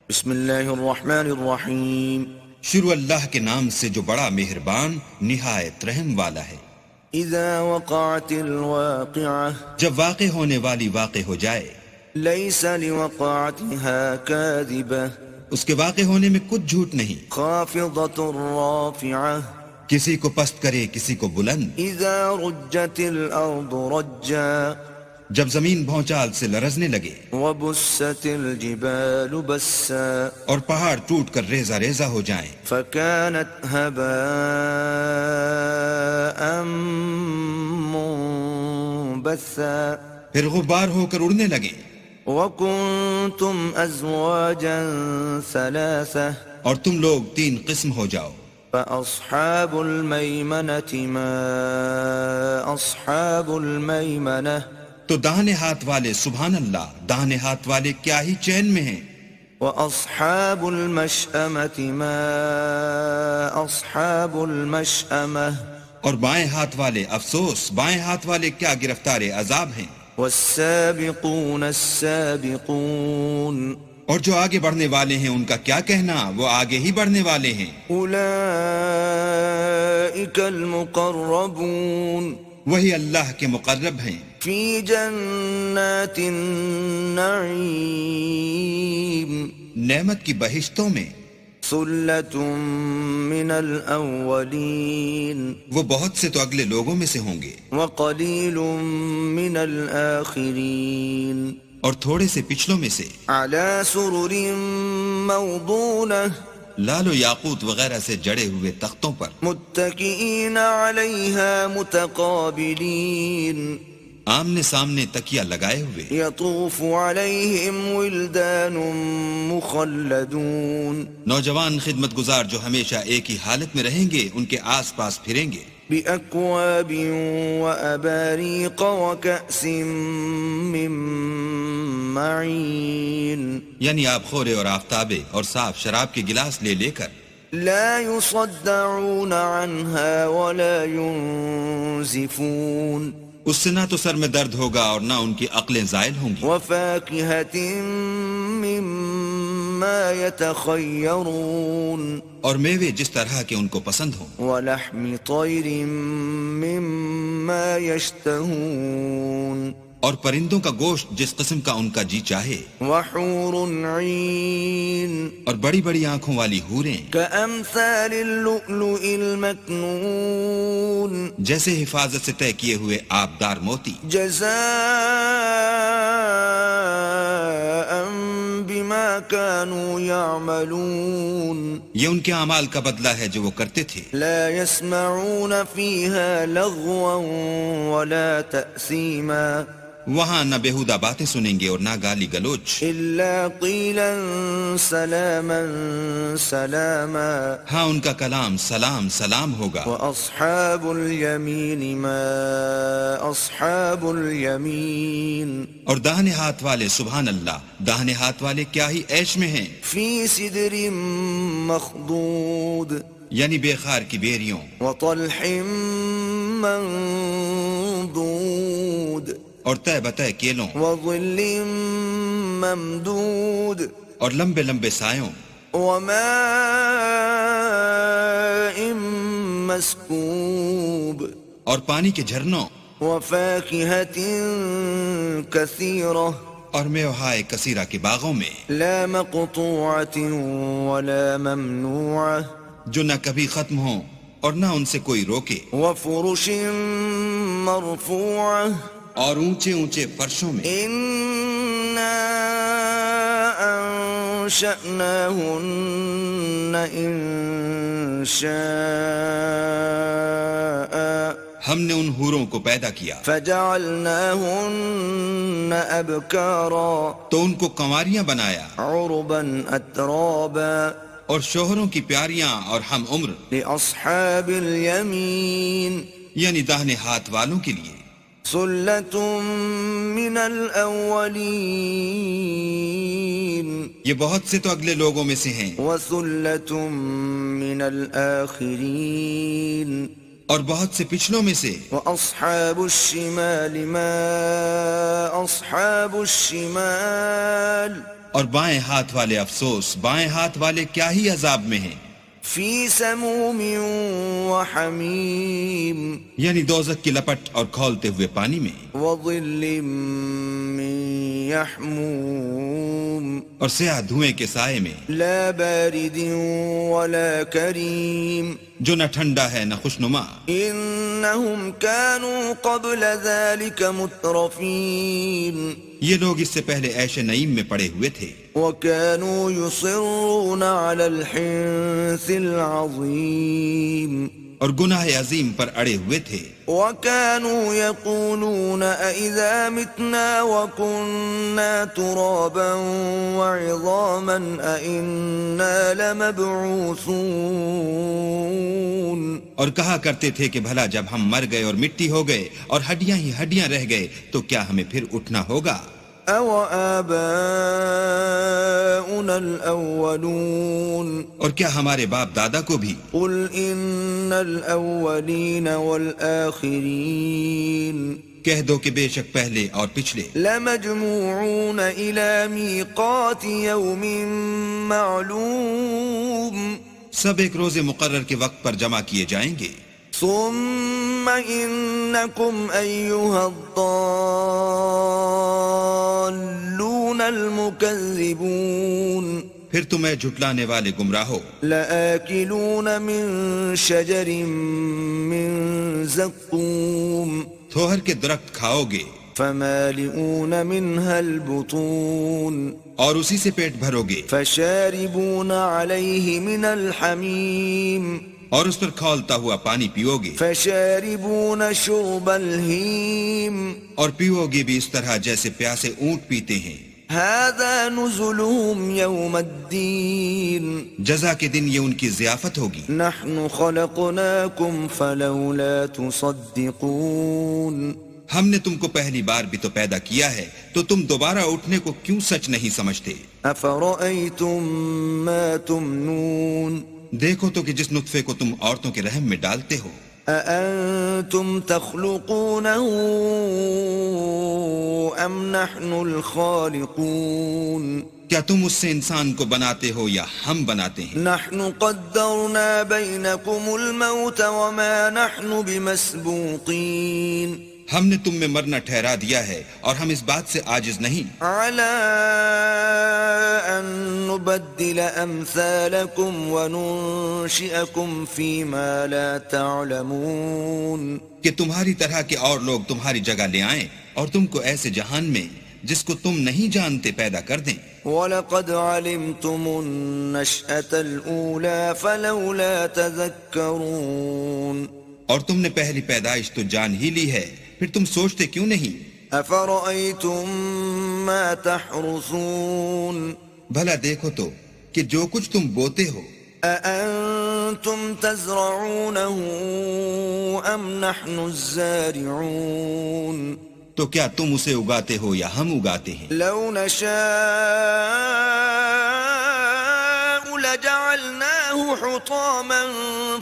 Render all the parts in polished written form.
بسم اللہ الرحمن الرحیم شروع اللہ کے نام سے جو بڑا مہربان نہایت رحم والا ہے۔ اذا وقعت الواقعہ جب واقع ہونے والی واقع ہو جائے، لیس لوقعتها کاذبہ اس کے واقع ہونے میں کچھ جھوٹ نہیں، خافضۃ رافعہ کسی کو پست کرے کسی کو بلند۔ اذا رجت الارض رجا جب زمین بھونچال سے لرزنے لگے وبست الجبال بسا اور پہاڑ ٹوٹ کر ریزہ ریزہ ہو جائیں، فكانت هباء منبثا پھر غبار ہو کر اڑنے لگیں، وكنتم ازواجا ثلاثة اور تم لوگ 3 قسم ہو جاؤ۔ فاصحاب الميمنة ما اصحاب الميمنة تو داہنے ہاتھ والے سبحان اللہ، داہنے ہاتھ والے کیا ہی چین میں ہیں، واصحاب المشأمة ما اصحاب المشأمة اور بائیں ہاتھ والے افسوس، بائیں ہاتھ والے کیا گرفتار عذاب ہیں۔ والسابقون السابقون اور جو آگے بڑھنے والے ہیں ان کا کیا کہنا، وہ آگے ہی بڑھنے والے ہیں۔ اولئک المقربون وہی اللہ کے مقرب ہیں، فی جنات النعیم نعمت کی بہشتوں میں۔ ثلۃ من الاولین وہ بہت سے تو اگلے لوگوں میں سے ہوں گے، وقلیل من الاخرین اور تھوڑے سے پچھلوں میں سے۔ علی سرر موضونہ لال و یاقوت وغیرہ سے جڑے ہوئے تختوں پر، متکئین علیہا متقابلین آمنے سامنے تکیہ لگائے ہوئے۔ یطوف علیہم ولدان مخلدون نوجوان خدمت گزار جو ہمیشہ ایک ہی حالت میں رہیں گے ان کے آس پاس پھریں گے۔ بأکواب وأباریق وکأس من معین یعنی آب خورے اور آفتابے اور صاف شراب کے گلاس لے لے کر۔ لا يصدعون عنها ولا ينزفون اس سے نہ تو سر میں درد ہوگا اور نہ ان کی عقلیں زائل ہوں گی۔ وفاکہۃ مما یتخیرون اور میوے جس طرح کے ان کو پسند ہوں، ولحم طیر مما یشتہون اور پرندوں کا گوشت جس قسم کا ان کا جی چاہے، وحور عین اور بڑی بڑی آنکھوں والی حوریں کامثال اللؤلؤ المکنون جیسے حفاظت سے طے کیے ہوئے آبدار موتی، جزاء بما كانوا يعملون یہ ان کے اعمال کا بدلہ ہے جو وہ کرتے تھے۔ لا يسمعون فيها لغوا ولا تأثيما وہاں نہ بےہودہ باتیں سنیں گے اور نہ گالی گلوچ، إلا قيلا سلاما سلاما ہاں ان کا کلام سلام سلام ہوگا۔ وأصحاب اليمين ما أصحاب اليمين اور داہنے ہاتھ والے سبحان اللہ، داہنے ہاتھ والے کیا ہی عیش میں ہیں، في سدر مخضود یعنی بے خار کی بیریوں وطلح منضود اور طے بتہ کیلوں وظل ممدود اور لمبے لمبے سایوں وماء مسكوب اور پانی کے جھرنوں وفاكهة كثيرة اور میوہائے کثیرہ کے باغوں میں، لا مقطوعة ولا ممنوعة جو نہ کبھی ختم ہوں اور نہ ان سے کوئی روکے، وفرش مرفوعة اور اونچے اونچے فرشوں میں۔ إنا أنشأناهن إنشاء ہم نے ان حوروں کو پیدا کیا فجعلناهن أبكارا تو ان کو کنواریاں بنایا، عربا أترابا اور شوہروں کی پیاریاں اور ہم عمر، لأصحاب اليمين یعنی داہنے ہاتھ والوں کے لیے۔ ثلة من الأولين یہ بہت سے تو اگلے لوگوں میں سے ہیں وثلة من الآخرين اور بہت سے پچھلوں میں سے۔ وأصحاب الشمال ما أصحاب الشمال اور بائیں ہاتھ والے افسوس، بائیں ہاتھ والے کیا ہی عذاب میں ہیں، فی سموم وحمیم یعنی دوزخ کی لپٹ اور کھولتے ہوئے پانی میں، وظل من یحموم اور سیاہ دھوئیں کے سائے میں، لا بارد ولا کریم جو نہ ٹھنڈا ہے نہ خوشنما۔ انہم كانوا قبل ذلك مترفین یہ لوگ اس سے پہلے عیش نعیم میں پڑے ہوئے تھے، وكانوا يصرون على الحنث العظيم اور گناہ عظیم پر اڑے ہوئے تھے، وكانوا يقولون أإذا متنا وكنا ترابا وعظاما أإنا لمبعوثون اور کہا کرتے تھے کہ بھلا جب ہم مر گئے اور مٹی ہو گئے اور ہڈیاں ہی ہڈیاں رہ گئے تو کیا ہمیں پھر اٹھنا ہوگا؟ أو آباؤنا الأولون اور کیا ہمارے باپ دادا کو بھی؟ قل إن الأولين والآخرين کہہ دو کہ بے شک پہلے اور پچھلے لمجموعون إلى ميقات يوم معلوم سب ایک روز مقرر کے وقت پر جمع کیے جائیں گے، ثم إنكم أيها الضالون المكذبون پھر تمہیں جھٹلانے والے گمراہو لآكلون من شجر من زقوم تھوہر کے درخت کھاؤ گے فمالئون منها البطون اور اسی سے پیٹ بھرو گے، فشاربون عليه من الحميم اور اس پر کھولتا ہوا پانی پیو گے، فشاربون شرب الهيم اور پیو گے بھی اس طرح جیسے پیاسے اونٹ پیتے ہیں۔ هذا نزلهم يوم الدين جزا کے دن یہ ان کی ضیافت ہوگی۔ نحن خلقناكم فلولا تصدقون ہم نے تم کو پہلی بار بھی تو پیدا کیا ہے تو تم دوبارہ اٹھنے کو کیوں سچ نہیں سمجھتے؟ افرأيتم ما تمنون دیکھو تو کہ جس نطفے کو تم عورتوں کے رحم میں ڈالتے ہو، أأنتم تخلقونه أم نحن الخالقون کیا تم اس سے انسان کو بناتے ہو یا ہم بناتے ہیں؟ نحن قدرنا بينكم الموت وما نحن بمسبوقين ہم نے تم میں مرنا ٹھہرا دیا ہے اور ہم اس بات سے عاجز نہیں على أن نبدل أمثالكم وننشئكم فيما لا تعلمون کہ تمہاری طرح کے اور لوگ تمہاری جگہ لے آئیں اور تم کو ایسے جہان میں جس کو تم نہیں جانتے پیدا کر دیں۔ وَلَقَدْ عَلِمْتُمُ النَّشْأَةَ الْأُولَى فَلَوْلَا تَذَكَّرُونَ اور تم نے پہلی پیدائش تو جان ہی لی ہے، پھر تم سوچتے کیوں نہیں؟ أَفَرَأَيْتُم مَّا تَحْرُثُونَ بھلا دیکھو تو کہ جو کچھ تم بوتے ہو، أَأَنتُمْ تَزْرَعُونَهُ أَمْ نَحْنُ الزَّارِعُونَ تو کیا تم اسے اگاتے ہو یا ہم اگاتے ہیں؟ لَوْ نَشَاءُ لَجَعَلْنَاهُ حُطَامًا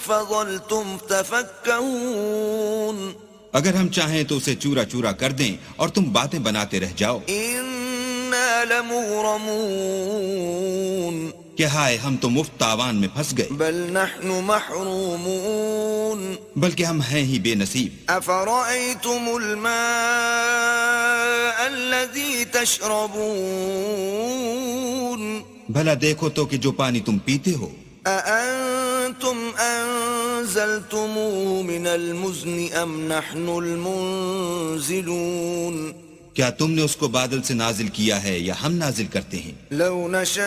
فَظَلْتُمْ تَفَكَّهُونَ اگر ہم چاہیں تو اسے چورا چورا کر دیں اور تم باتیں بناتے رہ جاؤ إِنَّا لَمُغْرَمُونَ کہ ہائے ہم تو مفت تاوان میں پھنس گئے، بل نحن محرومون بلکہ ہم ہیں ہی بے نصیب۔ أفرأيتم الماء الذي تشربون بھلا دیکھو تو کہ جو پانی تم پیتے ہو، أأنتم أنزلتموه من المزن أم نحن المنزلون کیا تم نے اس کو بادل سے نازل کیا ہے یا ہم نازل کرتے ہیں؟ لو نشاء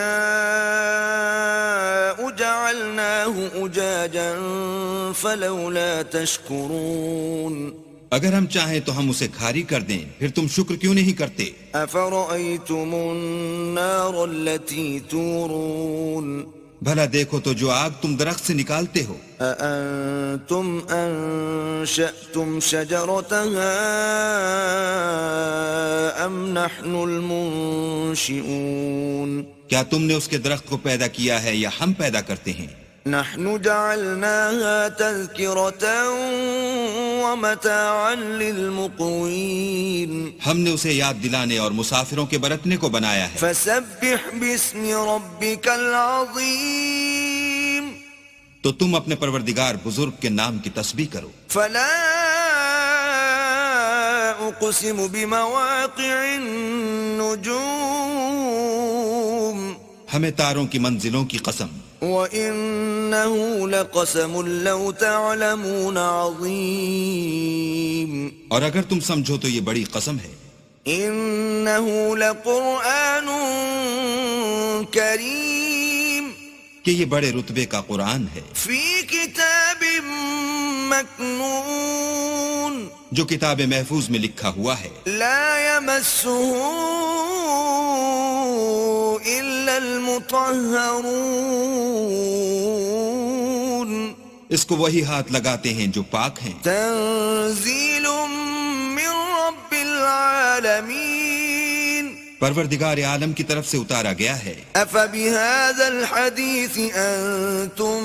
جعلناه أجاجا فلولا تشكرون اگر ہم چاہیں تو ہم اسے کھاری کر دیں، پھر تم شکر کیوں نہیں کرتے؟ أفرأيتم النار التي تورون بھلا دیکھو تو جو آگ تم درخت سے نکالتے ہو، أأنتم أنشأتم شجرتها أم نحن المنشئون کیا تم نے اس کے درخت کو پیدا کیا ہے یا ہم پیدا کرتے ہیں؟ نحن جعلناها تذكرة ومتاعا للمقوين ہم نے اسے یاد دلانے اور مسافروں کے برتنے کو بنایا ہے. فسبح باسم ربك العظيم تو تم اپنے پروردگار بزرگ کے نام کی تسبیح کرو. فلا أقسم بمواقع النجوم ہمیں تاروں کی منزلوں کی قسم. وَإِنَّهُ لَقَسَمٌ لَوْ تَعْلَمُونَ عَظِيمٌ اور اگر تم سمجھو تو یہ بڑی قسم ہے. إِنَّهُ لَقُرْآنٌ كَرِيمٌ کہ یہ بڑے رتبے کا قرآن ہے فِي كِتَابٍ مَّكْنُونٍ جو کتاب محفوظ میں لکھا ہوا ہے. لَا يَمَسُّهُ إِلَّا الْمُطَهَّرُونَ اس کو وہی ہاتھ لگاتے ہیں جو پاک ہیں. تنزیل من رب العالمین پروردگار عالم کی طرف سے اتارا گیا ہے. افبهذا الحدیث انتم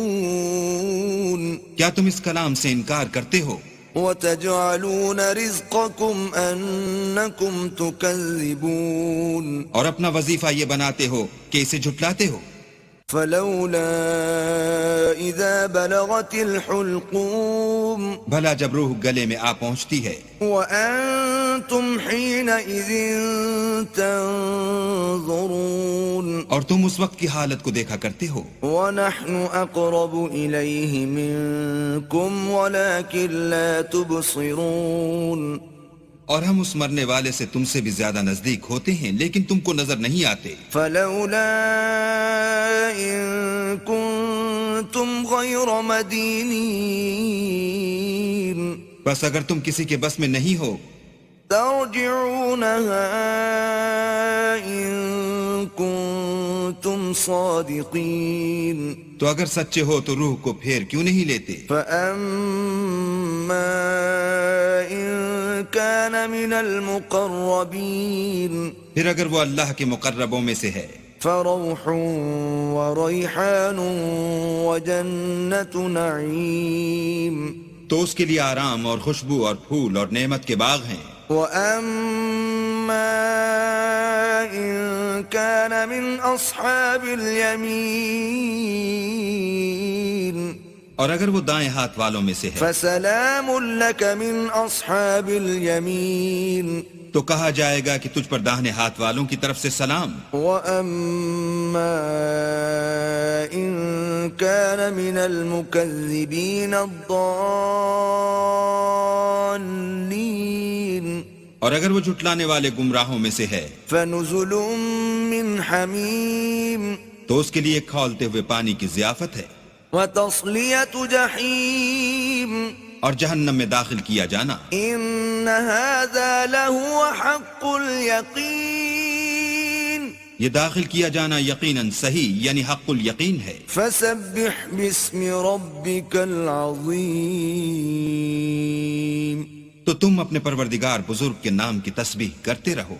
مدہنون کیا تم اس کلام سے انکار کرتے ہو؟ وتجعلون رزقكم انکم تکذبون اور اپنا وظیفہ یہ بناتے ہو کہ اسے جھٹلاتے ہو. فلولا اذا بلغت الحلقوم بھلا جب روح گلے میں آ پہنچتی ہے وانتم حينئذ تنظرون اور تم اس وقت کی حالت کو دیکھا کرتے ہو. ونحن اقرب الیہ منکم ولکن لا تبصرون اور ہم اس مرنے والے سے تم سے بھی زیادہ نزدیک ہوتے ہیں لیکن تم کو نظر نہیں آتے. فلولا ان کنتم غیر مدینین بس اگر تم کسی کے بس میں نہیں ہو ترجعونها ان کنتم صادقین تو اگر سچے ہو تو روح کو پھیر کیوں نہیں لیتے. فاما ان كان من المقربین پھر اگر وہ اللہ کے مقربوں میں سے ہے فروح وریحان وجنت نعیم تو اس کے لیے آرام اور خوشبو اور پھول اور نعمت کے باغ ہیں. وَأَمَّا إِن كَانَ مِنْ أَصْحَابِ الْيَمِينِ اور اگر وہ دائیں ہاتھ والوں میں سے ہے فَسَلَامٌ لَكَ مِنْ أَصْحَابِ الْيَمِينِ تو کہا جائے گا کہ تجھ پر داہنے ہاتھ والوں کی طرف سے سلام. وَأَمَّا إِن كَانَ مِنَ الْمُكَذِّبِينَ الضَّالِّينَ اور اگر وہ جھٹلانے والے گمراہوں میں سے ہے فَنُزُلٌ مِّنْ حَمِيمٍ تو اس کے لیے کھولتے ہوئے پانی کی ضیافت ہے. وَتَصْلِيَةُ جَحِيمٍ اور جہنم میں داخل کیا جانا. إِنَّ هَذَا لَهُوَ حَقُّ الْيَقِينِ یہ داخل کیا جانا یقیناً صحیح یعنی حق الیقین ہے. فَسَبِّحْ بِاسْمِ رَبِّكَ الْعَظِيمِ تو تم اپنے پروردگار بزرگ کے نام کی تسبیح کرتے رہو.